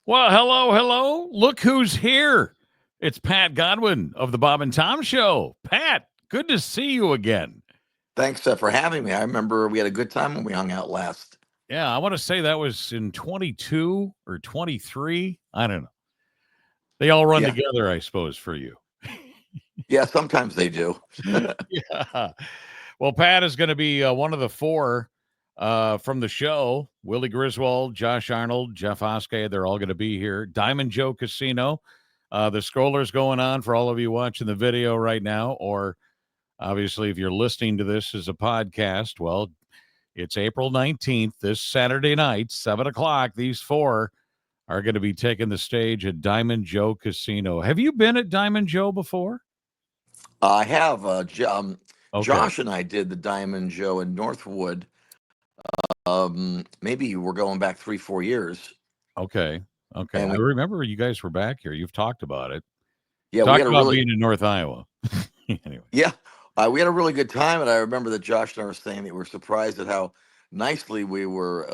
Well, hello, hello. Look who's here. It's Pat Godwin of the Bob and Tom Show. Pat, good to see you again. Thanks for having me. I remember we had a good time when we hung out last. Yeah, I want to say that was in 22 or 23. I don't know. They all run Yeah, together, I suppose, for you. yeah. Sometimes they do. Yeah. Well, Pat is going to be one of the four from the show. Willie Griswold, Josh Arnold, Jeff Oskey, they're all going to be here. Diamond Joe Casino. The scroller's going on for all of you watching the video right now, or obviously, if you're listening to this as a podcast, well, it's April 19th, this Saturday night, 7 o'clock. These four are going to be taking the stage at Diamond Joe Casino. Have you been at Diamond Joe before? I have. Okay. Josh and I did the Diamond Joe in Northwood. Maybe we're going back 3, 4 years, Okay. Okay. and I we remember you guys were back here. You've talked about it. yeah we Talked had a about really being in North Iowa. Anyway. yeah we had a really good time, and I remember that Josh and I were saying that we were surprised at how nicely we were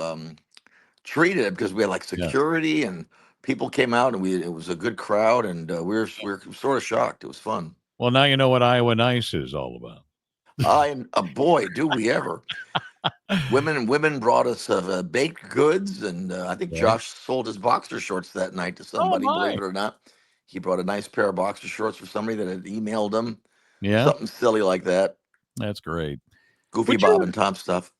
treated because we had like Yeah. security and people came out, and it was a good crowd, and we were sort of shocked. It was fun. Well, now you know what Iowa Nice is all about. Boy, do we ever. Women brought us baked goods, and I think Okay. Josh sold his boxer shorts that night to Oh, somebody. Believe my. it or not, he brought a nice pair of boxer shorts for somebody that had emailed him. Yeah. Something silly like that. That's great. Goofy Would Bob you and Tom stuff.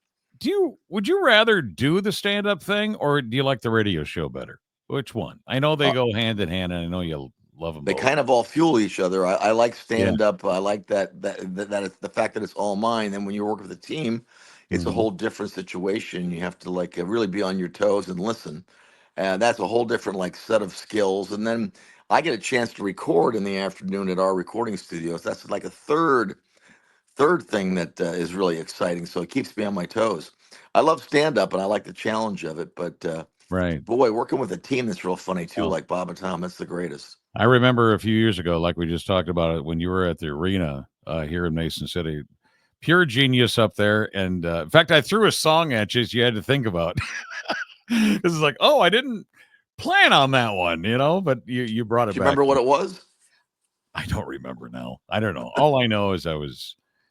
would you rather do the stand-up thing or do you like the radio show better? Which one? I know they Uh, go hand in hand and I know you love them they both. kind of all fuel each other. I like Yeah. stand up. I like that it's the fact that it's all mine. And when you work with a team, it's a Mhm. whole different situation. You have to like really be on your toes and listen. And that's a whole different like set of skills. And then I get a chance to record in the afternoon at our recording studios. That's like a third thing that is really exciting. So it keeps me on my toes. I love stand up and I like the challenge of it. But Right. boy, working with a team that's real funny too, Well, like Bob and Tom, that's the greatest. I remember a few years ago, like we just talked about it, when you were at the arena here in Mason City. Pure genius up there. And in fact, I threw a song at you, so you had to think about. This is like, oh, I didn't plan on that one, but you brought it Do you back. remember what it was? I don't remember now. I don't know. All I know is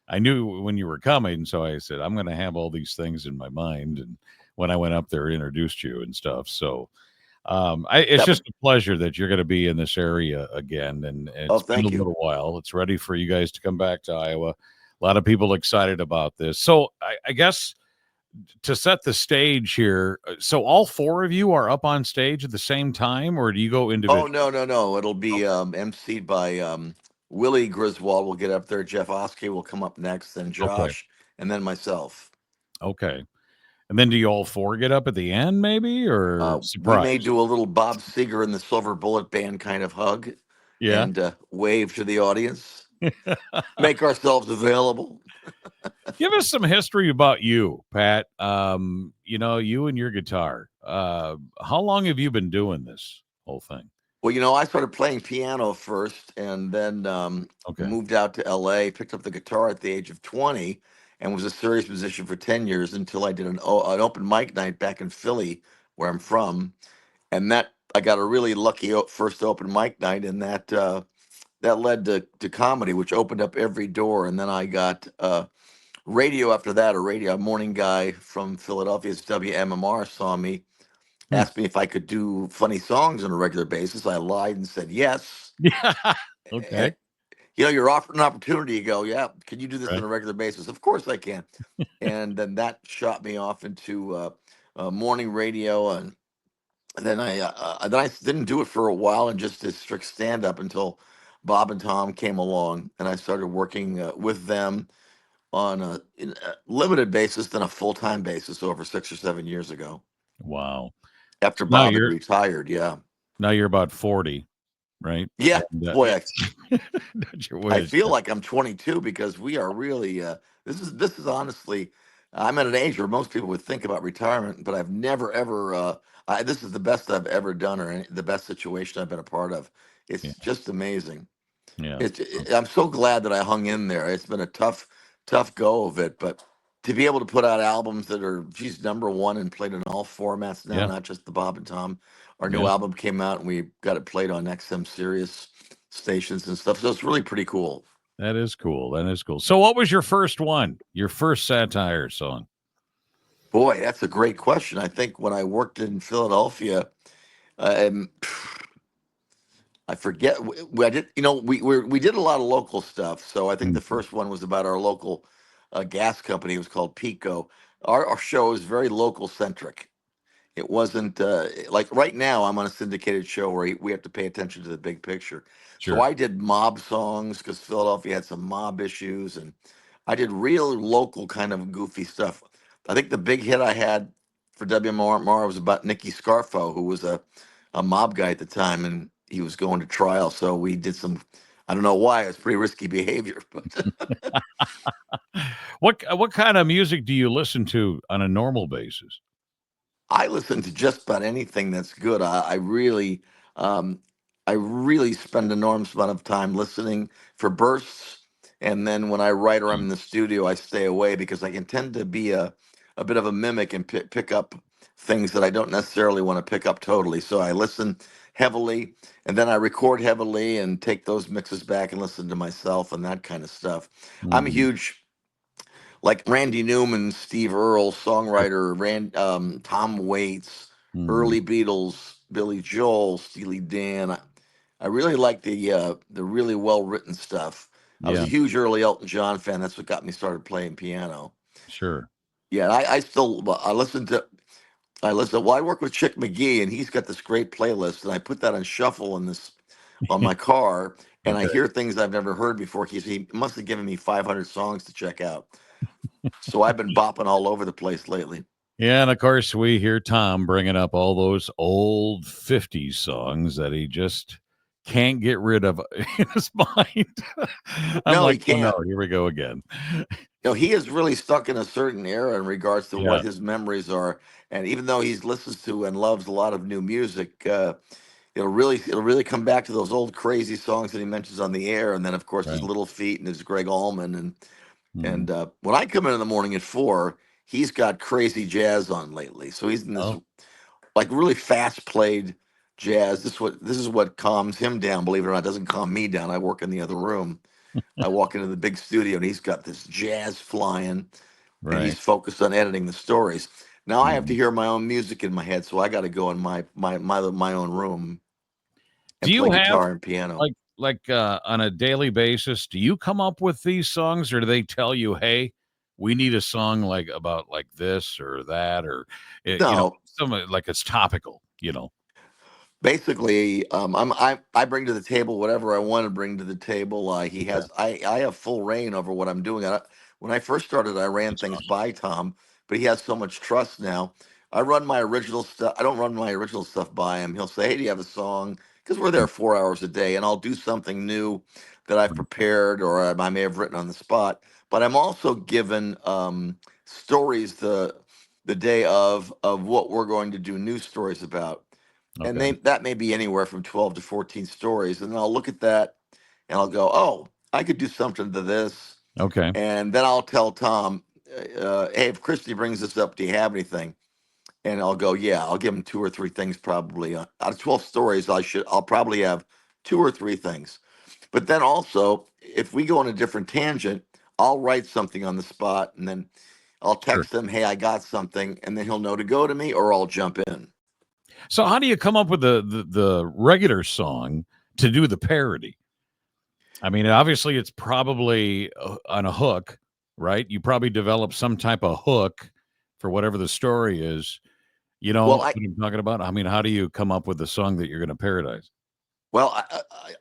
I knew when you were coming, so I said I'm going to have all these things in my mind. And when I went up there, introduced you and stuff. So it's That was, just a pleasure that you're going to be in this area again, and oh, it's been a thank you. little while. It's ready for you guys to come back to Iowa. A lot of people excited about this. So I guess to set the stage here, so all four of you are up on stage at the same time, or do you go Oh, individual? no, no, no. It'll be emceed by Willie Griswold will get up there. Jeff Oskey will come up next, then Okay. Josh, and then myself. Okay. And then do you all four get up at the end, maybe, or We may surprise? do a little Bob Seger and the Silver Bullet Band kind of hug Yeah. and wave to the audience, make ourselves available. Give us some history about you, Pat. You and your guitar. How long have you been doing this whole thing? Well, I started playing piano first and then Okay. moved out to LA, picked up the guitar at the age of 20, and was a serious musician for 10 years until I did an open mic night back in Philly, where I'm from. And that I got a really lucky first open mic night, and that led to comedy, which opened up every door. And then I got radio after that. A morning guy from Philadelphia's WMMR saw me, Hmm. asked me if I could do funny songs on a regular basis. I lied and said yes. Yeah. Okay. And you're offered an opportunity. You go, yeah, can you do this on Right. a regular basis? Of course I can. And then that shot me off into morning radio, and then I didn't do it for a while and just did strict stand up until Bob and Tom came along, and I started working with them on a limited basis, then a full time basis over 6 or 7 years ago Wow. after Now Bob had you're retired. Yeah. now you're about 40, right? Yeah, And boy, that's your I wish. feel like I'm 22 because we are really. This is honestly, I'm at an age where most people would think about retirement, but I've never ever. This is the best I've ever done, or the best situation I've been a part of. Yeah. It's just amazing. Yeah. I'm so glad that I hung in there. It's been a tough go of it, but to be able to put out albums that are, geez, number one and played in all formats now, Yeah. not just the Bob and Tom. Our new Yeah. album came out and we got it played on XM Sirius stations and stuff. So it's really pretty cool. That is cool. That is cool. So, what was your first one? Your first satire song? Boy, that's a great question. I think when I worked in Philadelphia, um, I forget. I did. We did a lot of local stuff. So I think the Mhm. first one was about our local gas company. It was called Pico. Our show is very local centric. It wasn't like right now. I'm on a syndicated show where we have to pay attention to the big picture. So Sure. I did mob songs because Philadelphia had some mob issues, and I did real local kind of goofy stuff. I think the big hit I had for WMR was about Nicky Scarfo, who was a mob guy at the time, and he was going to trial. So we did some. I don't know why. It's pretty risky behavior, but What kind of music do you listen to on a normal basis? I listen to just about anything that's good. Um, I really spend an enormous amount of time listening for bursts, and then when I write or I'm in the studio, I stay away because I can tend to be a bit of a mimic and pick up things that I don't necessarily want to pick up totally. So I listen heavily, and then I record heavily and take those mixes back and listen to myself and that kind of stuff. I'm a Mhm. huge like Randy Newman, Steve Earle, Sure. Tom Waits, Mhm. early Beatles, Billy Joel, Steely Dan. I really like the really well written stuff. I was Yeah. a huge early Elton John fan. That's what got me started playing piano. Sure. Yeah, I still I listen to I listen. Well, I work with Chick McGee, and he's got this great playlist, and I put that on shuffle in this on my car, and I Okay. hear things I've never heard before. He must have given me 500 songs to check out. So I've been bopping all over the place lately. Yeah, and of course we hear Tom bringing up all those old '50s songs that he just can't get rid of in his mind. I'm No, like, he oh no, can't. here we go again. He is really stuck in a certain era in regards to Yeah. what his memories are. And even though he listens to and loves a lot of new music, it'll really come back to those old crazy songs that he mentions on the air. And then, of course, his Right. Little Feat and his Greg Allman. Mhm. And when I come in the morning at 4, he's got crazy jazz on lately. So he's in this Oh, like really fast played jazz. This is what calms him down. Believe it or not, it doesn't calm me down. I work in the other room. I walk into the big studio and he's got this jazz flying and right. he's focused on editing the stories. Now I have to Mhm. hear my own music in my head, so I got to go in my own room Do and play you have guitar and piano. on a daily basis, do you come up with these songs or do they tell you, "Hey, we need a song like about like this or that," or No, some like it's topical? basically, I bring to the table whatever I want to bring to the table. He Okay. has I have full reign over what I'm doing. When I first started, I ran That's things awesome. by Tom, but he has so much trust now. I run my original stuff. I don't run my original stuff by him. He'll say, "Hey, do you have a song?" Because we're there 4 hours a day, and I'll do something new that I've Mhm. prepared or I may have written on the spot. But I'm also given stories the day of what we're going to do new stories about, and Okay. that may be anywhere from 12 to 14 stories, and then I'll look at that and I'll go, oh, I could do something to this, Okay. and then I'll tell Tom, hey, if Christy brings this up, do you have anything? And I'll go, yeah, I'll give him two or three things probably. Out of 12 stories, I'll probably have two or three things. But then also, if we go on a different tangent, I'll write something on the spot and then I'll Sure. text him, hey, I got something, and then he'll know to go to me or I'll jump in. So how do you come up with the regular song to do the parody? I mean, obviously, it's probably on a hook, right? You probably develop some type of hook for whatever the story is. You know Well, what I I'm talking about? I mean, how do you come up with the song that you're going to parodize? Well,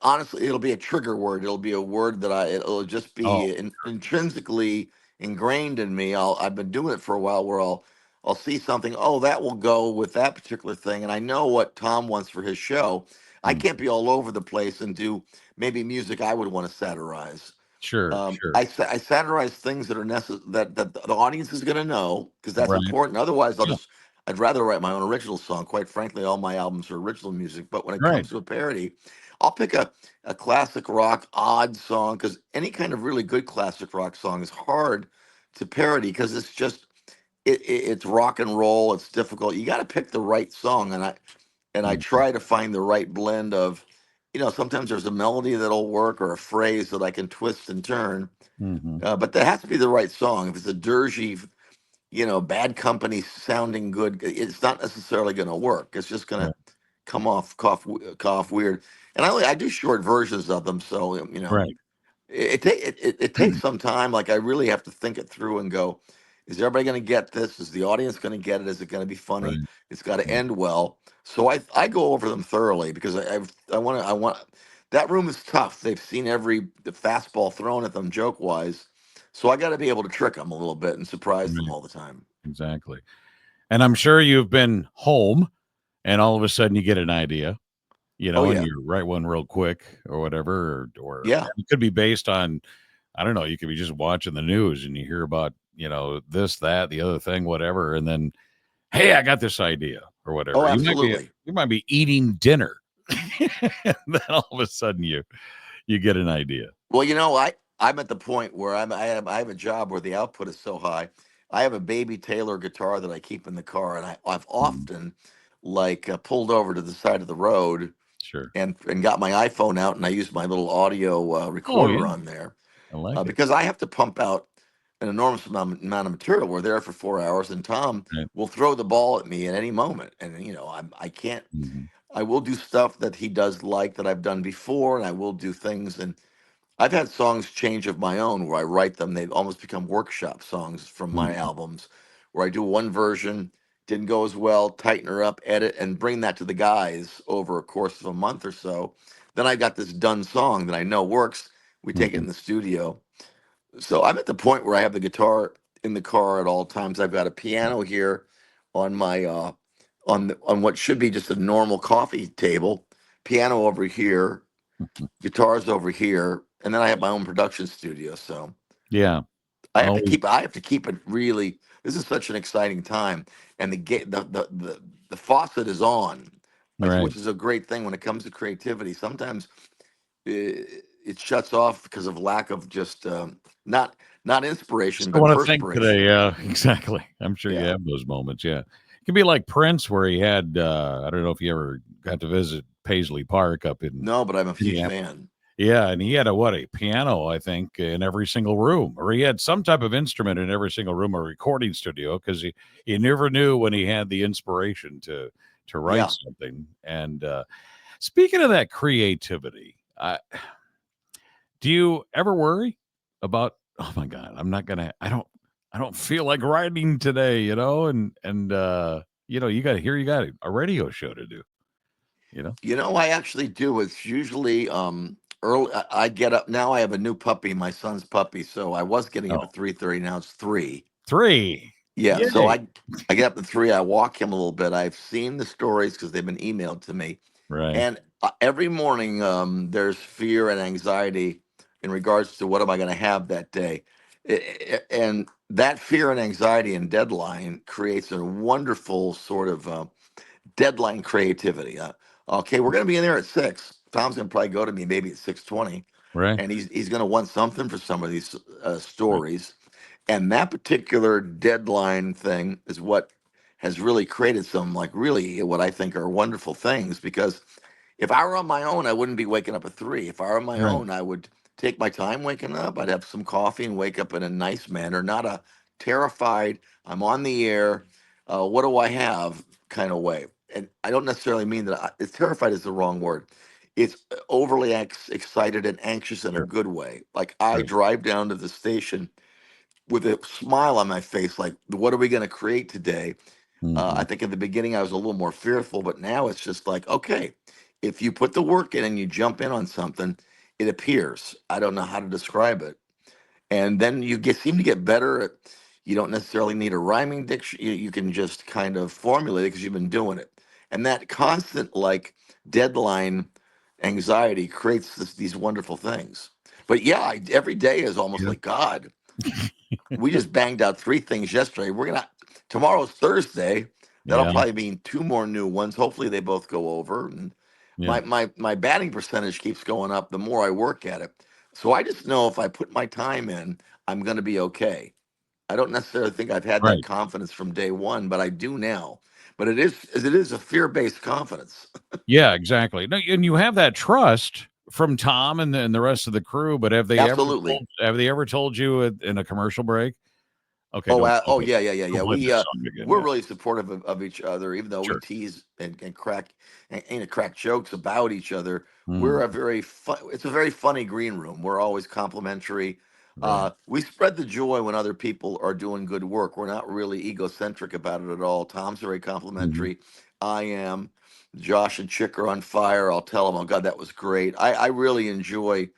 honestly, it'll be a trigger word. It'll be a word that it'll just Oh, be intrinsically ingrained in me. I've been doing it for a while where I'll see something, oh, that will go with that particular thing. And I know what Tom wants for his show. I mm, can't be all over the place and do maybe music I would want to satirize. sure, sure. I satirize things that are that the audience is going to know because that's Right. important. Otherwise, Yeah. I'd rather write my own original song. Quite frankly, all my albums are original music. But when it Right. comes to a parody, I'll pick a classic rock odd song because any kind of really good classic rock song is hard to parody because it's just it's rock and roll. It's difficult. You got to pick the right song, and I Mhm. try to find the right blend of, sometimes there's a melody that'll work or a phrase that I can twist and turn, Mhm. but that has to be the right song. If it's a dirgy, Bad Company sounding good, it's not necessarily going to work. It's just going to Right. come off cough weird. And I do short versions of them, so Right. it takes some time. Like I really have to think it through and go, is everybody going to get this? Is the audience going to get it? Is it going to be funny? Right. It's got to Right. end well. So I go over them thoroughly because I want that room is tough. They've seen the fastball thrown at them joke wise, so I got to be able to trick them a little bit and surprise them Right. all the time. Exactly. And I'm sure you've been home and all of a sudden you get an idea, Oh and yeah, you write one real quick or whatever, or yeah. it could be based on, I don't know, you could be just watching the news and you hear about, this, that, the other thing, whatever, and then, hey, I got this idea or Oh, whatever. absolutely. You might be eating dinner. And then all of a sudden you get an idea. Well, I'm at the point where I have a job where the output is so high. I have a baby Taylor guitar that I keep in the car, and I've Mhm. often pulled over to the side of the road Sure. and got my iPhone out, and I use my little audio Oh recorder yeah, on there I like it. because I have to pump out an enormous amount of material. We're there for 4 hours, and Tom Right. will throw the ball at me at any moment, and I can't. Mhm. I will do stuff that he does like that I've done before, and I will do things and I've had songs change of my own where I write them. They've almost become workshop songs from my Mhm. albums where I do one version, didn't go as well, tighten her up, edit, and bring that to the guys over a course of a month or so. Then I got this done song that I know works. We take it Mhm. in the studio. So I'm at the point where I have the guitar in the car at all times. I've got a piano here on my on what should be just a normal coffee table, piano over here, Mhm. guitars over here, and then I have my own production studio. So Yeah. I have to Always keep I have to keep it really. This is such an exciting time, and the faucet is on, right. which is a great thing when it comes to creativity. Sometimes it shuts off because of lack of just not not Just inspiration don't but want to think perspiration. today. Yeah, exactly. I'm sure you Yeah. have those moments. Yeah. It can be like Prince, where he had, I don't know if you ever got to visit Paisley Park up in No, but I'm a huge Minneapolis. fan. Yeah. And he had a piano, I think, in every single room, or he had some type of instrument in every single room, a recording studio, because he never knew when he had the inspiration to write Yeah. something. And speaking of that creativity, do you ever worry about, oh my God, I don't feel like writing today, and you got a radio show to do, you know? I actually do. It's usually early. I get up now. I have a new puppy, my son's puppy. So I was getting up Oh, at 3:30. Now it's 3. 3. Yeah. So Yay. I get up at 3. I walk him a little bit. I've seen the stories because they've been emailed to me. Right. And every morning there's fear and anxiety in regards to what am I going to have that day. And that fear and anxiety and deadline creates a wonderful sort of deadline creativity. Okay, we're going to be in there at 6. Tom's going to probably go to me maybe at 6:20, Right. and he's going to want something for some of these Right. stories. And that particular deadline thing is what has really created some like really what I think are wonderful things because if I were on my own, I wouldn't be waking up at 3. If I were on my Right. own, I would take my time waking up. I'd have some coffee and wake up in a nice manner, not a terrified, I'm on the air, what do I have kind of way. And I don't necessarily mean that it's terrified is the wrong word. It's overly excited and anxious in a Sure. good way. Like I Sure. drive down to the station with a smile on my face, like, what are we going to create today? I Mhm. think in the beginning I was a little more fearful, but now it's just like, okay, if you put the work in and you jump in on something, it appears. I don't know how to describe it. And then you seem to get better at, you don't necessarily need a rhyming diction. You can just kind of formulate it because you've been doing it. And that constant like deadline anxiety creates these wonderful things. But yeah, every day is almost Yeah. like God. We just banged out 3 things yesterday. We're gonna Tomorrow's Thursday. That'll Yeah. probably mean 2 more new ones. Hopefully they both go over. And Yeah. my batting percentage keeps going up the more I work at it. So I just know if I put my time in, I'm gonna be okay. I don't necessarily think I've had that Right. confidence from day one, but I do now. But it is a fear-based confidence. Yeah, exactly. No, and you have that trust from Tom and the rest of the crew, but Absolutely. have they ever told you in a commercial break? Okay, Oh, don't yeah, yeah, yeah, don't yeah. play this song again. We're Yeah. really supportive of each other, even though we Sure. tease and crack and crack jokes about each other. Mm, We're a very fun. It's a very funny green room. We're always complimentary. right. We spread the joy when other people are doing good work. We're not really egocentric about it at all. Tom's very Mhm. complimentary. I am. Josh and Chick are on fire. I'll tell them, oh God, that was great. I really enjoy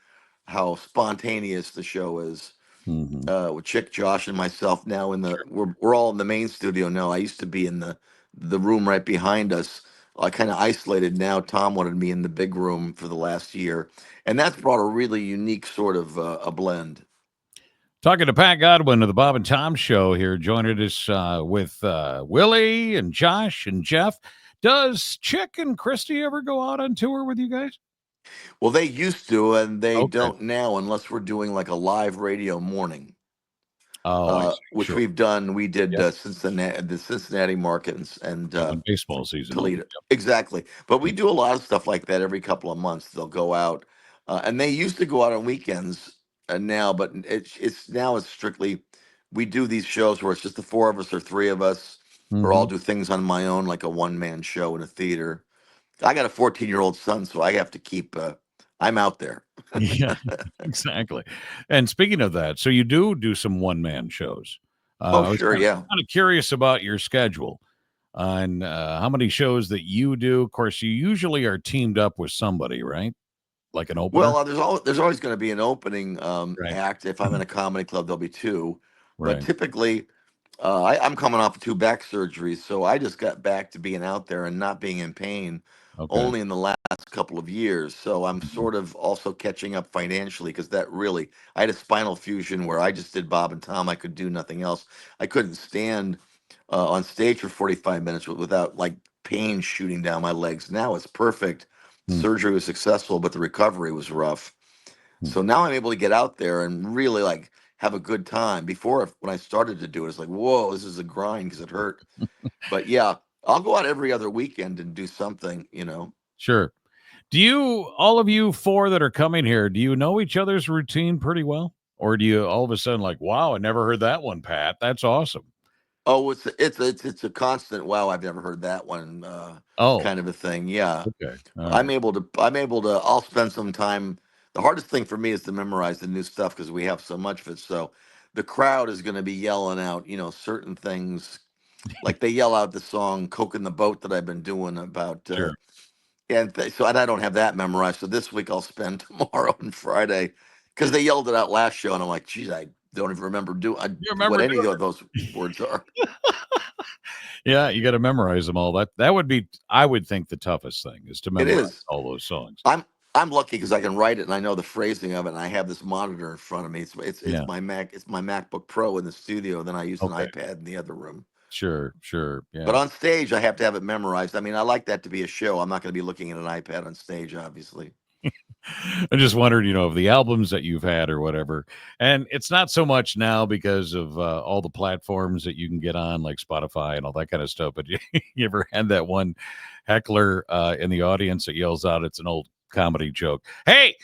how spontaneous the show is Mhm. with Chick, Josh, and myself. Now Sure. we're all in the main studio now. I used to be in the room right behind us. I kind of isolated. Now Tom wanted me in the big room for the last year, and that's brought a really unique sort of a blend. Talking to Pat Godwin of the Bob and Tom Show here, joining us with Willie and Josh and Jeff. Does Chick and Christy ever go out on tour with you guys? Well, they used to, and they Okay. don't now, unless we're doing like a live radio morning. Oh, I see. Which Sure. we've done. We did Yep. Cincinnati, the Cincinnati market, When baseball season opened. Toledo. Exactly. But we do a lot of stuff like that every couple of months. They'll go out, and they used to go out on weekends now, but it's strictly we do these shows where it's just the four of us or three of us, or I'll Mhm. do things on my own, like a one man show in a theater. I got a 14-year-old son, so I have to keep. I'm out there. Yeah, exactly. And speaking of that, so you do some one man shows. Oh, I was sure, yeah. kind of curious about your schedule and how many shows that you do. Of course, you usually are teamed up with somebody, right? Like an opener, Well, there's always going to be an opening right? act. If I'm in a comedy club, there'll be two. But Right. typically, I'm coming off of two back surgeries, so I just got back to being out there and not being in pain Okay. only in the last couple of years. So I'm Mhm. sort of also catching up financially because I had a spinal fusion where I just did Bob and Tom. I could do nothing else. I couldn't stand on stage for 45 minutes without like pain shooting down my legs. Now it's perfect. Hmm. Surgery was successful, but the recovery was rough. Hmm. So now I'm able to get out there and really like have a good time. Before, when I started to do it, it's like, whoa, this is a grind because it hurt. But yeah, I'll go out every other weekend and do something. Sure. Do you, all of you four that are coming here, do you know each other's routine pretty well? Or do you all of a sudden like, wow, I never heard that one, Pat? That's awesome. Oh, it's a constant. Wow, I've never heard that one. Oh, Kind of a thing. Yeah, okay. All right. I'm able to. I'll spend some time. The hardest thing for me is to memorize the new stuff because we have so much of it. So the crowd is going to be yelling out, certain things. Like they yell out the song "Coke in the Boat" that I've been doing about. Sure. And I don't have that memorized. So this week I'll spend tomorrow and Friday because they yelled it out last show, and I'm like, geez, I don't even remember You what remember any doing of those words are. Yeah, you gotta memorize them all. That would be, I would think, the toughest thing is to It memorize is. all those songs. I'm lucky because I can write it and I know the phrasing of it, and I have this monitor in front of me. It's Yeah. my MacBook Pro in the studio. Then I use an Okay. iPad in the other room. Sure, sure. But Yeah. on stage, I have to have it memorized. I mean, I like that to be a show. I'm not going to be looking at an iPad on stage, obviously. I just wondered, of the albums that you've had or whatever. And it's not so much now because of all the platforms that you can get on, like Spotify and all that kind of stuff. But you ever had that one heckler in the audience that yells out, it's an old comedy joke. Hey,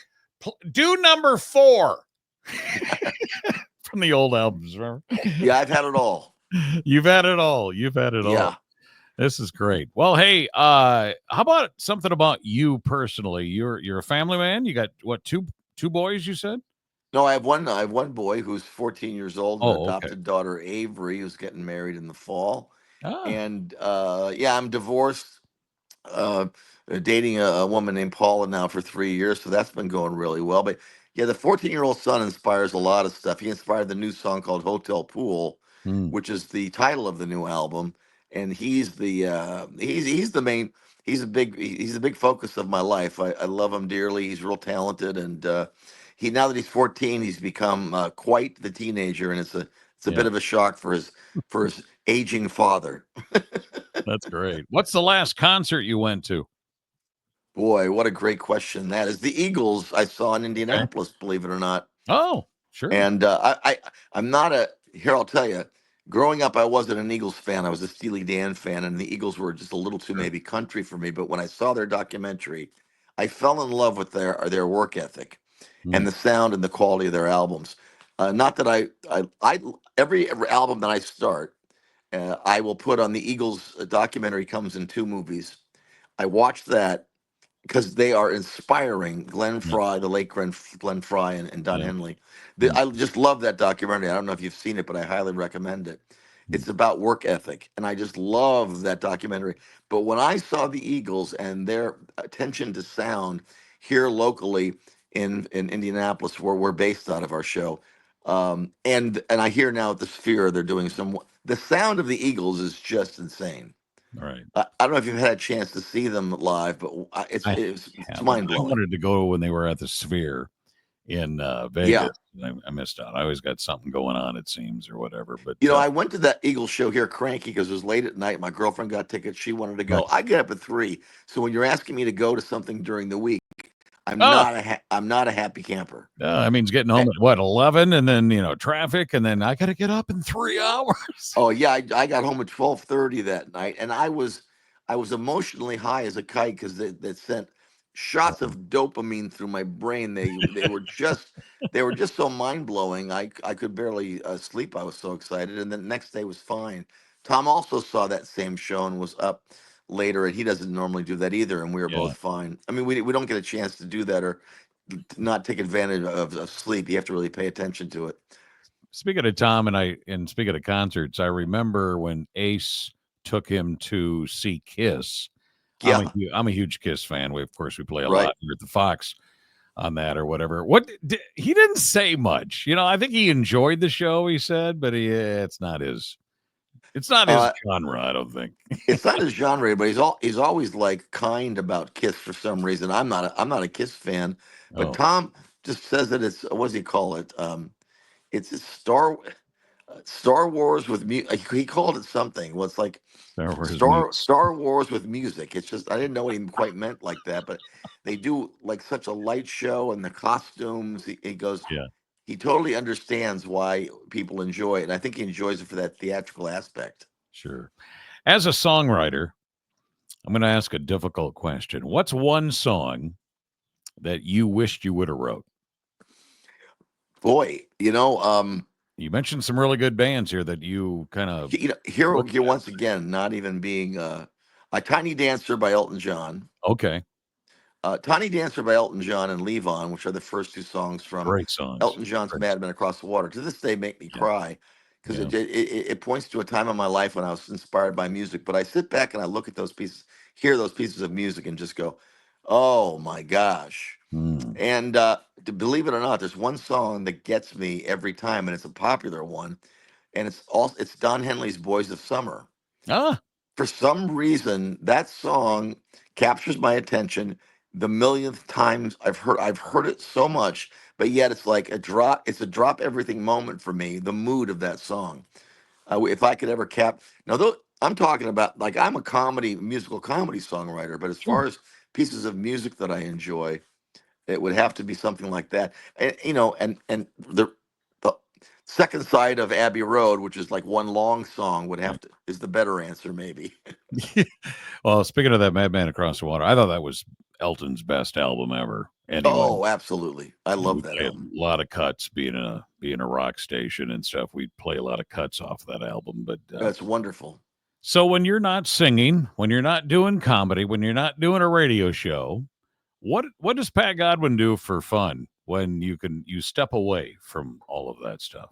do number 4 from the old albums. Remember? Yeah, I've had it all. You've had it all. You've had it all. Yeah. This is great. Well, hey, how about something about you personally? You're a family man. You got what, two boys, you said? No, I have one boy who's 14 years old, and Oh, okay. adopted daughter Avery, who's getting married in the fall. Ah. And yeah, I'm divorced. uh, Dating a woman named Paula now for 3 years, so that's been going really well. But yeah, the 14-year-old son inspires a lot of stuff. He inspired the new song called "Hotel Pool," Mm, which is the title of the new album, and he's the main. He's a big focus of my life. I love him dearly. He's real talented, and he now that he's 14, he's become quite the teenager, and it's a yeah, bit of a shock for his aging father. that's great. What's the last concert you went to? Boy, what a great question that is. The Eagles I saw in Okay. Indianapolis, believe it or not. Oh, sure. And I'm not a here I'll tell you. Growing up, I wasn't an Eagles fan. I was a Steely Dan fan, and the Eagles were just a little too Sure. maybe country for me. But when I saw their documentary, I fell in love with their work ethic and Mm, the sound and the quality of their albums. Not that I every album that I start, I will put on the Eagles documentary. Comes in two movies. I watch that because they are inspiring. Glenn yeah. Fry, the late Glenn Fry, and Don Yeah. Henley. Mm, I just love that documentary. I don't know if you've seen it, but I highly recommend it. mm. It's about work ethic, and I just love that documentary. But when I saw the Eagles and their attention to sound here locally in Indianapolis, where we're based out of our show, and I hear now at the Sphere they're doing some. The sound of the Eagles is just insane. All right. I don't know if you've had a chance to see them live, but I it's haven't. mind I blowing. wanted to go when they were at the Sphere in Yeah, Vegas. I missed out. I always got something going on, it seems, or whatever. But I went to that Eagles show here, cranky, because it was late at night. My girlfriend got tickets; she wanted to go. right. I get up at 3, so when you're asking me to go to something during the week, Oh, I'm not a happy camper. that means getting home at what 11, and then traffic, and then I got to get up in 3 hours. Oh yeah, I got home at 12:30 that night, and I was emotionally high as a kite because they sent shots of dopamine through my brain. They were just so mind blowing. I could barely sleep. I was so excited, and then the next day was fine. Tom also saw that same show and was up later, and he doesn't normally do that either, and we were Yeah. both fine. I mean, we don't get a chance to do that or not take advantage of sleep. You have to really pay attention to it. Speaking of Tom and speaking of concerts, I remember when Ace took him to see Kiss. Yeah, I'm a huge Kiss fan. Of course we play a right. lot here at the Fox on that or whatever. He didn't say much. I think he enjoyed the show. He said, but it's not his Uh, genre. I don't think. it's not his genre, but he's always like kind about Kiss for some reason. I'm not a Kiss fan, but Oh, Tom just says that it's what does he call it? It's a Star Wars with he called it something. Well, it's like Star Wars meets. Star Wars with music. It's just I didn't know what he quite meant like that, but they do like such a light show and the costumes. He goes. Yeah, He totally understands why people enjoy it, and I think he enjoys it for that theatrical aspect. sure. As a songwriter, I'm going to ask a difficult question. What's one song that you wished you would have wrote? Boy, You mentioned some really good bands here that you kind of worked here with. once again, not even being a Tiny Dancer by Elton John. Okay, Tiny Dancer by Elton John and Levon, which are the first two songs from great songs. Elton John's Great. Mad Men Across the Water, to this day make me Yeah, cry because yeah. it points to a time in my life when I was inspired by music. But I sit back and I look at those pieces, hear those pieces of music, and just go, oh my gosh. Mm. And to believe it or not, there's one song that gets me every time, and it's a popular one, and it's Don Henley's "Boys of Summer." Ah, For some reason, that song captures my attention the millionth times I've heard it so much, but yet it's like a drop. It's a drop everything moment for me. The mood of that song. If I could ever now, though, I'm talking about like I'm a musical comedy songwriter, but as sure. far as pieces of music that I enjoy, it would have to be something like that. And the second side of Abbey Road, which is like one long song, would have Right. to is the better answer, maybe. Well, speaking of that Madman Across the Water, I thought that was Elton's best album ever. Anyway, Oh, absolutely. I we love that played album. a lot of cuts being a rock station and stuff. We'd play a lot of cuts off that album. But That's wonderful. so when you're not singing, when you're not doing comedy, when you're not doing a radio show, what does Pat Godwin do for fun when you step away from all of that stuff?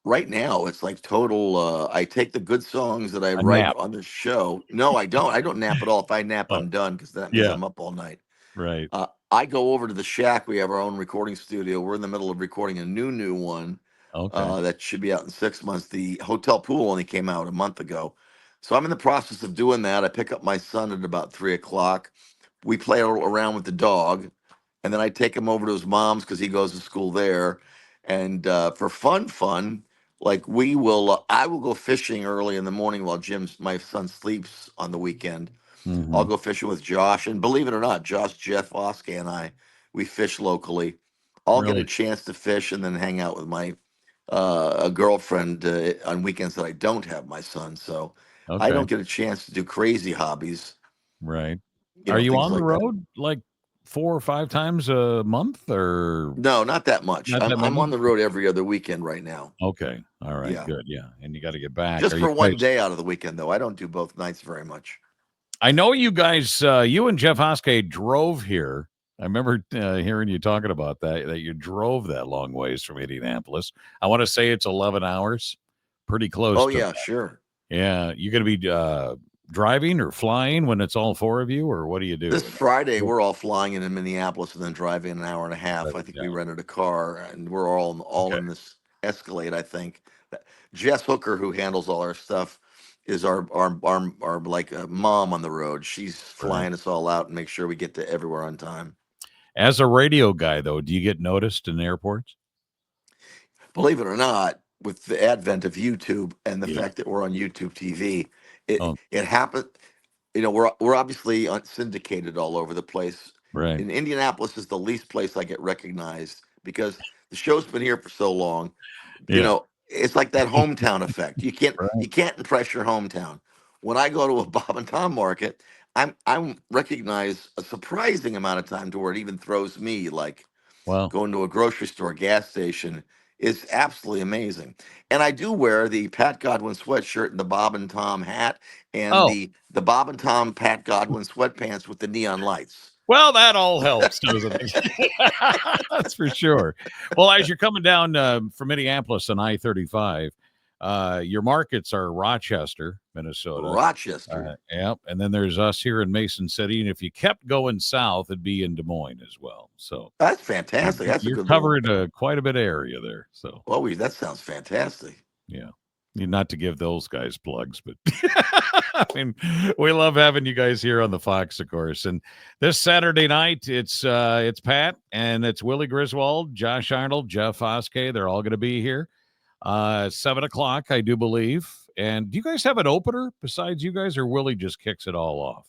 Right now, it's like total. I take the good songs that I A write nap. on the show. No, I don't. I don't nap at all. If I nap, Oh, I'm done because that means yeah, I'm up all night. right. I go over to the shack. We have our own recording studio. We're in the middle of recording a new one Okay. that should be out in 6 months. The hotel pool only came out a month ago. So I'm in the process of doing that. I pick up my son at about 3 o'clock. We play around with the dog. And then I take him over to his mom's because he goes to school there. And for fun, like I will go fishing early in the morning while my son sleeps on the weekend. I'll Hmm. go fishing with Josh, and believe it or not, Josh, Jeff, Oskey, and I, we fish locally. I'll get a Really? chance to fish and then hang out with my a girlfriend on weekends that I don't have my son, so I Okay. don't get a chance to do crazy hobbies, Right. Are you things on the like that. road like 4 or 5 times a month or No, not that much. not that I'm many? on the road every other weekend right now. Okay. All right. Yeah, Good. Yeah. And you got to get back. just Are you for one guys day out of the weekend though. I don't do both nights very much. I know you guys you and Jeff Hoskey drove here. I remember hearing you talking about that you drove that long ways from Indianapolis. I want to say it's 11 hours. Pretty close Oh to yeah, that. sure. Yeah, you going to be driving or flying when it's all four of you, or what are you This doing? Friday, we're all flying in Minneapolis and then driving an hour and a half. I Driving think we down. rented a car and we're all Okay. in this Escalade. I think Jess Hooker, who handles all our stuff, is our like mom on the road. She's Right. flying us all out and make sure we get to everywhere on time. As a radio guy, though, do you get noticed in airports? Believe it or not, with the advent of YouTube and the Yeah. fact that we're on YouTube TV, it Oh, it happened. We're obviously syndicated all over the place. right. In Indianapolis is the least place I get recognized because the show's been here for so long. Yeah. It's like that hometown effect. Right. You can't impress your hometown. When I go to a Bob and Tom market, I'm recognized a surprising amount of time to where it even throws me like Well. going to a grocery store, gas station is absolutely amazing. And I do wear the Pat Godwin sweatshirt and the Bob and Tom hat and Oh, the Bob and Tom Pat Godwin sweatpants with the neon lights. well, that all helps, doesn't it? That's for sure. Well, as you're coming down from Minneapolis on I-35, your markets are Rochester, Minnesota. Rochester. Yep, and then there's us here in Mason City, and if you kept going south, it'd be in Des Moines as well. So That's you're, fantastic. That's a you're good little. covering quite a bit of area there. So Oh, that sounds fantastic. yeah. Not to give those guys plugs, but I mean, we love having you guys here on the Fox, of course. And this Saturday night, it's Pat and it's Willie Griswold, Josh Arnold, Jeff Oskey. They're all going to be here. 7 o'clock, I do believe. And do you guys have an opener besides you guys, or Willie just kicks it all off?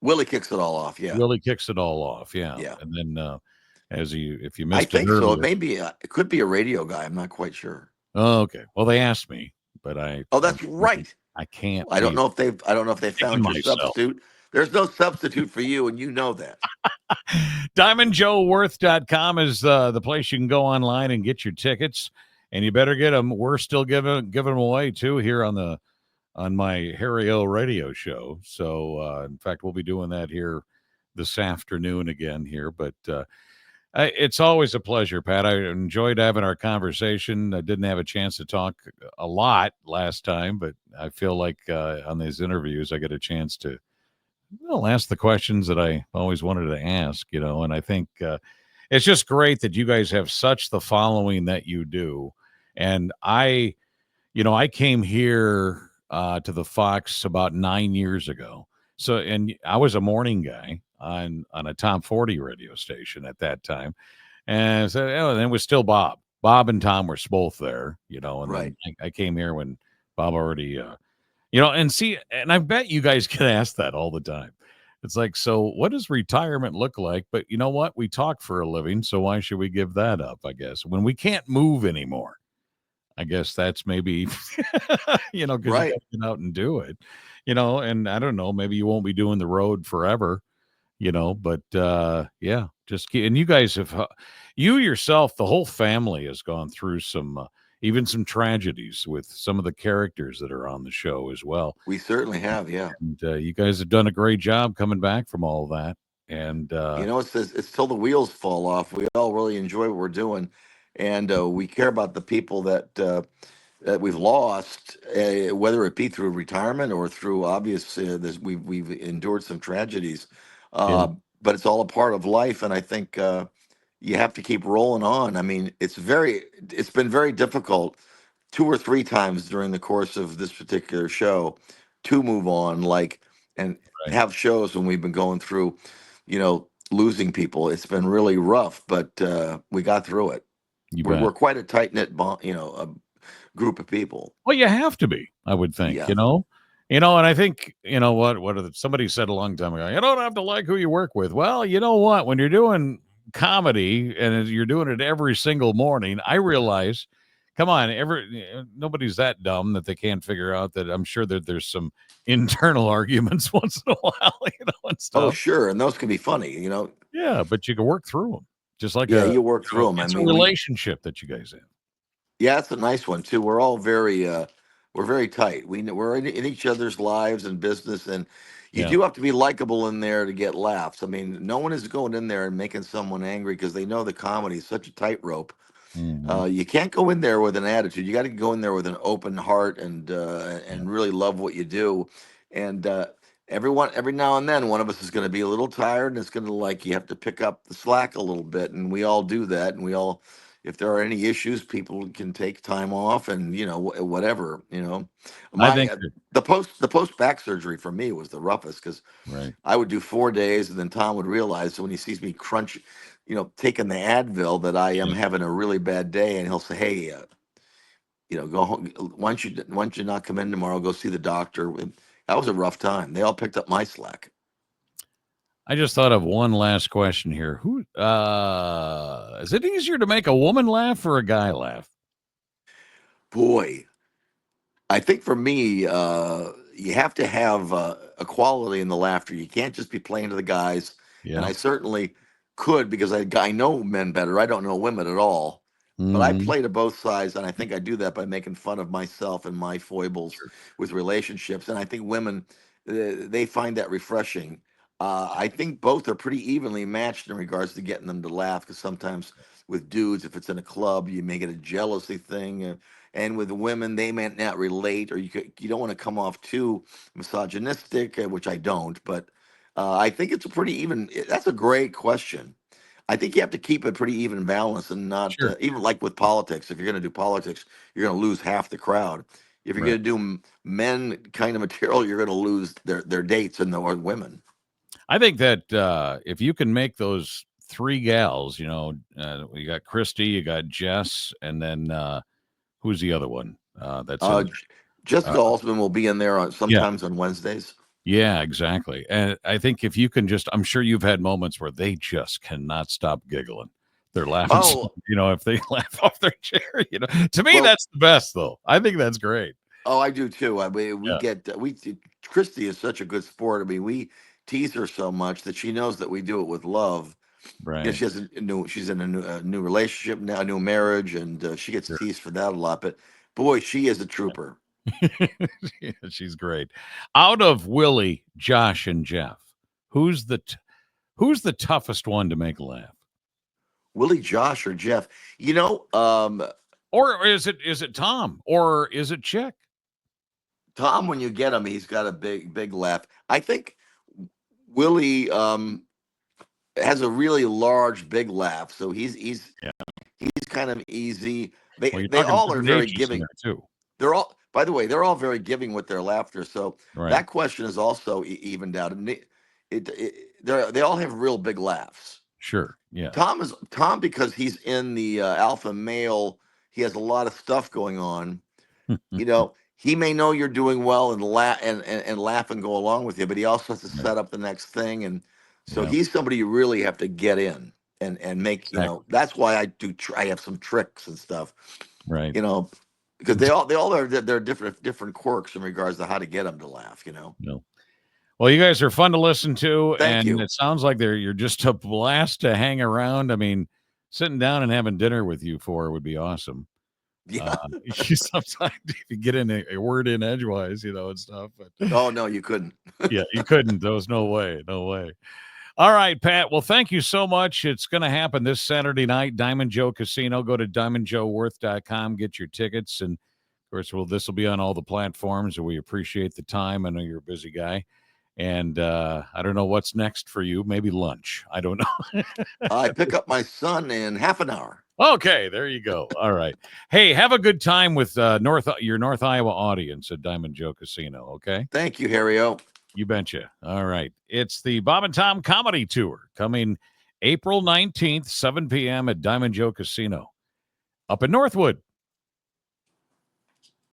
Willie kicks it all off. Yeah. Willie kicks it all off, yeah. Yeah. And then if you I missed it think so. It earlier, may be, it could be a radio guy. I'm not quite sure. oh, okay. Well, they asked me, but Oh, that's right. I can't I don't be know if they picking found your myself. substitute. There's no substitute for you, and you know that. DiamondJoeWorth.com is the place you can go online and get your tickets, and you better get them. We're still giving them away too here on my Harry O radio show. So in fact, we'll be doing that here this afternoon again here. But it's always a pleasure, Pat. I enjoyed having our conversation. I didn't have a chance to talk a lot last time, but I feel like on these interviews, I get a chance to ask the questions that I always wanted to ask, and I think it's just great that you guys have such the following that you do. And I came here to the Fox about 9 years ago. So, and I was a morning guy on a top 40 radio station at that time. And so, and it was still Bob. Bob and Tom were both there, and Right. then I came here when Bob already, and see, and I bet you guys get asked that all the time. It's like, so what does retirement look like? But you know what? We talk for a living, so why should we give that up? I guess when we can't move anymore, I guess that's maybe, because you got Right. to get out and do it, and I don't know, maybe you won't be doing the road forever, but yeah, just keep, and you guys have, you yourself, the whole family has gone through some, even some tragedies with some of the characters that are on the show as well. We certainly have. Yeah. And you guys have done a great job coming back from all that. And It's till the wheels fall off. We all really enjoy what we're doing, and we care about the people that we've lost, whether it be through retirement or through obvious. We've endured some tragedies, yeah, but it's all a part of life, and I think you have to keep rolling on. I mean, it's been very difficult 2 or 3 times during the course of this particular show to move on, like, and right. have shows when we've been going through, losing people. It's been really rough, but we got through it. You We're bet. quite a tight knit, a group of people. Well, you have to be, I would think, Yeah, and I think, somebody said a long time ago, you don't have to like who you work with. Well, you know what? When you're doing comedy and you're doing it every single morning, I realize Come on, nobody's that dumb that they can't figure out that. I'm sure that there's some internal arguments once in a while, and Oh, stuff. sure, and those can be funny, you know. Yeah, but you can work through them, just like Yeah, you work through them. I it's a mean, relationship that you guys have. yeah, that's a nice one too. We're all we're very tight. We're in each other's lives and business, and you Yeah. do have to be likable in there to get laughs. I mean, no one is going in there and making someone angry because they know the comedy is such a tightrope. Hmm. You can't go in there with an attitude. You got to go in there with an open heart Yeah. and really love what you do. And every now and then, one of us is going to be a little tired, and it's going to like you have to pick up the slack a little bit. And we all do that. And we all, if there are any issues, people can take time off, and whatever. I My think that, the post back surgery for me was the roughest because right. I would do 4 days, and then Tom would realize when he sees me crunch, taking the Advil that I am Yeah. having a really bad day, and he'll say, "Hey, go home. Why don't you not come in tomorrow? Go see the doctor." And that was a rough time. They all picked up my slack. I just thought of one last question here. Who is it easier to make a woman laugh or a guy laugh? Boy, I think for me, you have to have a quality in the laughter. You can't just be playing to the guys. And Yeah. I certainly could because I know men better. I don't know women at all. But I Hmm. play to both sides, and I think I do that by making fun of myself and my foibles Sure. with relationships. And I think women, they find that refreshing. I think both are pretty evenly matched in regards to getting them to laugh. Because sometimes with dudes, if it's in a club, you make it a jealousy thing. And with women, they may not relate, or you don't want to come off too misogynistic, which I don't. But I think it's a pretty even. That's a great question. I think you have to keep a pretty even balance and not Sure. even like with politics. If you're going to do politics, you're going to lose half the crowd. If you're Right. going to do men kind of material, you're going to lose their dates and the or women. I think that if you can make those three gals, you got Christy, you got Jess, and then who's the other one that's in Uh, there? J- Jessica Altman will be in there on Yeah. sometimes on Wednesdays. Yeah, exactly. And I think if you can just, I'm sure you've had moments where they just cannot stop giggling. They're laughing, Oh, if they laugh off their chair, to me, well, that's the best, though. I think that's great. oh, I do too. I mean, we Yeah, get Christy is such a good sport. I mean, we tease her so much that she knows that we do it with love. right. She has she's in a new relationship now, a new marriage, and she gets Sure. teased for that a lot. But boy, she is a trooper. Yeah, she's great. Out of Willie, Josh, and Jeff, who's who's the toughest one to make laugh? Willie, Josh, or Jeff. Or is it Tom? Or is it Chick? Tom, when you get him, he's got a big laugh. I think Willie has a really large, big laugh, so Yeah. he's kind of easy. Well, you're They talking all are different very ages in giving. there too. They're all, by the way, they're all very giving with their laughter. So Right. that question is also evened out, and they all have real big laughs. Sure. Yeah. Tom because he's in the alpha male. He has a lot of stuff going on. He may know you're doing well and laugh and go along with you, but he also has to Right. set up the next thing, and so Yeah. he's somebody you really have to get in and make. Exactly. That's why I have some tricks and stuff. Right. You know, because they all are they're different quirks in regards to how to get them to laugh. No. Well, you guys are fun to listen to, Thank and you. it sounds like you're just a blast to hang around. I mean, sitting down and having dinner with you four would be awesome. Uh, Yeah. sometimes if you get in a word in edgewise, and stuff. But Oh no, you couldn't. yeah, you couldn't. There was no way. No way. All right, Pat. Well, thank you so much. It's going to happen this Saturday night, Diamond Joe Casino. Go to diamondjoeworth.com, get your tickets. And of course, this will be on all the platforms. And we appreciate the time. I know you're a busy guy. And I don't know what's next for you. Maybe lunch. I don't know. I pick up my son in half an hour. Okay, there you go. All right. Hey, have a good time with your North Iowa audience at Diamond Joe Casino. Okay. Thank you, Harry-O. You betcha. All right. It's the Bob and Tom Comedy Tour coming April 19th, 7 p.m. at Diamond Joe Casino up in Northwood.